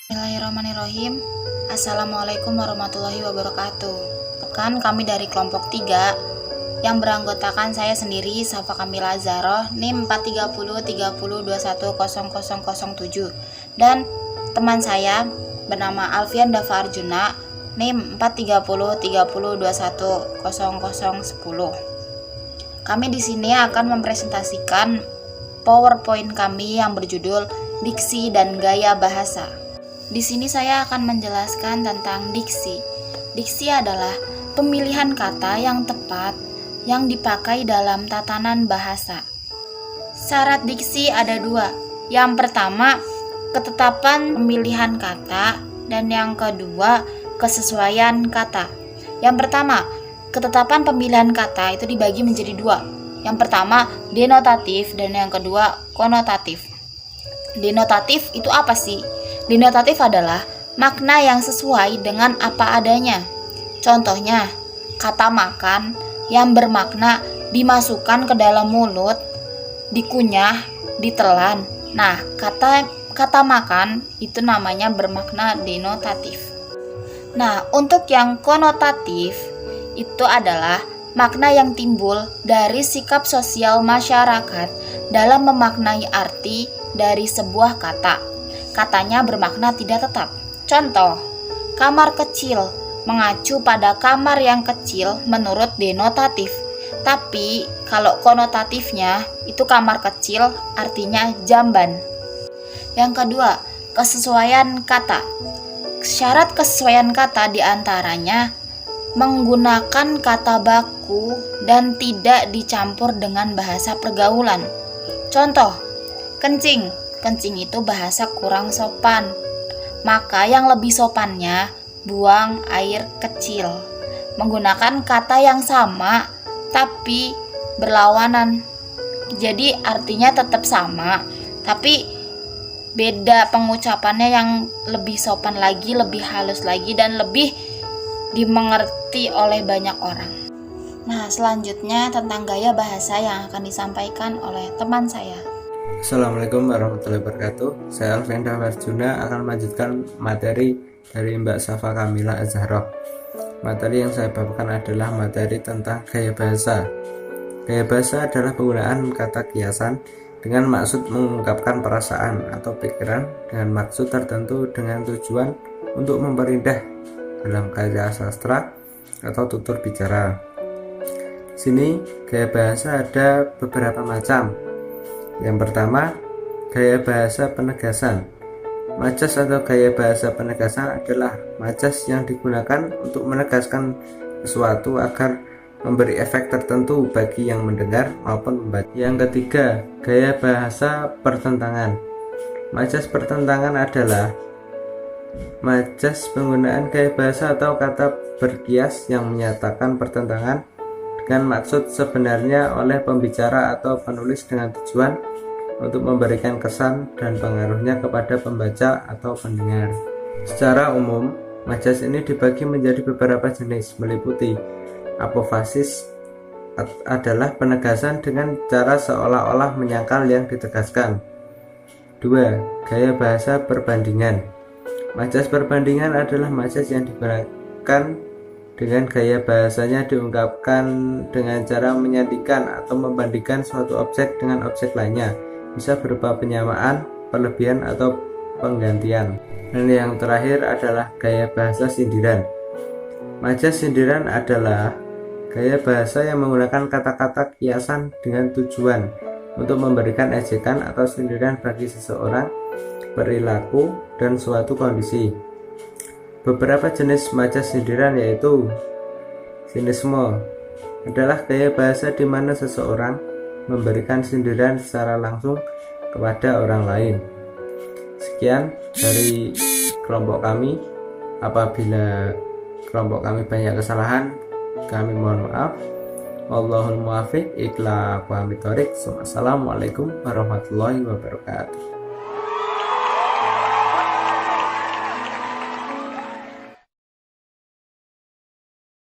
Bismillahirrahmanirrahim. Assalamualaikum warahmatullahi wabarakatuh. Kami dari kelompok 3 yang beranggotakan saya sendiri, Safa Kamila Zahroh, NIM 43030210007, dan teman saya bernama Alfian Dava Arjuna, NIM 43030210010. Kami di sini akan mempresentasikan PowerPoint kami yang berjudul Diksi dan Gaya Bahasa. Di sini saya akan menjelaskan tentang diksi. Diksi adalah pemilihan kata yang tepat yang dipakai dalam tatanan bahasa. Syarat diksi ada 2. Yang pertama, ketetapan pemilihan kata, dan yang kedua, kesesuaian kata. Yang pertama, ketetapan pemilihan kata itu dibagi menjadi 2. Yang pertama, denotatif, dan yang kedua, konotatif. Denotatif itu apa sih? Denotatif adalah makna yang sesuai dengan apa adanya. Contohnya, kata makan yang bermakna dimasukkan ke dalam mulut, dikunyah, ditelan. Nah, kata makan itu namanya bermakna denotatif. Nah, untuk yang konotatif itu adalah makna yang timbul dari sikap sosial masyarakat dalam memaknai arti dari sebuah kata. Katanya bermakna tidak tetap. Contoh, kamar kecil mengacu pada kamar yang kecil menurut denotatif. Tapi kalau konotatifnya itu kamar kecil artinya jamban. Yang kedua, kesesuaian kata. Syarat kesesuaian kata diantaranya menggunakan kata baku dan tidak dicampur dengan bahasa pergaulan. Contoh, kencing. Kencing itu bahasa kurang sopan. Maka yang lebih sopannya buang air kecil. Menggunakan kata yang sama tapi berlawanan. Jadi artinya tetap sama, tapi beda pengucapannya yang lebih sopan lagi, lebih halus lagi, dan lebih dimengerti oleh banyak orang. Nah, selanjutnya tentang gaya bahasa yang akan disampaikan oleh teman saya. Assalamualaikum warahmatullahi wabarakatuh. Saya Alfian Dava Arjuna akan melanjutkan materi dari Mbak Safa Kamila Zahroh. Materi yang saya bawakan adalah materi tentang gaya bahasa. Gaya bahasa adalah penggunaan kata kiasan dengan maksud mengungkapkan perasaan atau pikiran dengan maksud tertentu dengan tujuan untuk memperindah dalam karya sastra atau tutur bicara. Di sini gaya bahasa ada beberapa macam. Yang pertama, gaya bahasa penegasan. Majas atau gaya bahasa penegasan adalah majas yang digunakan untuk menegaskan sesuatu agar memberi efek tertentu bagi yang mendengar maupun membaca. Yang ketiga, gaya bahasa pertentangan. Majas pertentangan adalah majas penggunaan gaya bahasa atau kata berkias yang menyatakan pertentangan dengan maksud sebenarnya oleh pembicara atau penulis dengan tujuan untuk memberikan kesan dan pengaruhnya kepada pembaca atau pendengar. Secara umum, majas ini dibagi menjadi beberapa jenis, meliputi apofasis adalah penegasan dengan cara seolah-olah menyangkal yang ditegaskan. 2. Gaya bahasa perbandingan. Majas perbandingan adalah majas yang digunakan dengan gaya bahasanya diungkapkan dengan cara menyandingkan atau membandingkan suatu objek dengan objek lainnya, bisa berupa penyamaan, perlebihan, atau penggantian. Dan yang terakhir adalah gaya bahasa sindiran. Majas sindiran adalah gaya bahasa yang menggunakan kata-kata kiasan dengan tujuan untuk memberikan ejekan atau sindiran bagi seseorang, perilaku, dan suatu kondisi. Beberapa jenis majas sindiran yaitu sinisme adalah gaya bahasa di mana seseorang memberikan sindiran secara langsung kepada orang lain. Sekian dari kelompok kami. Apabila kelompok kami banyak kesalahan, kami mohon maaf. Wallahul muwaffiq ila aqwamit thoriq. Assalamualaikum warahmatullahi wabarakatuh.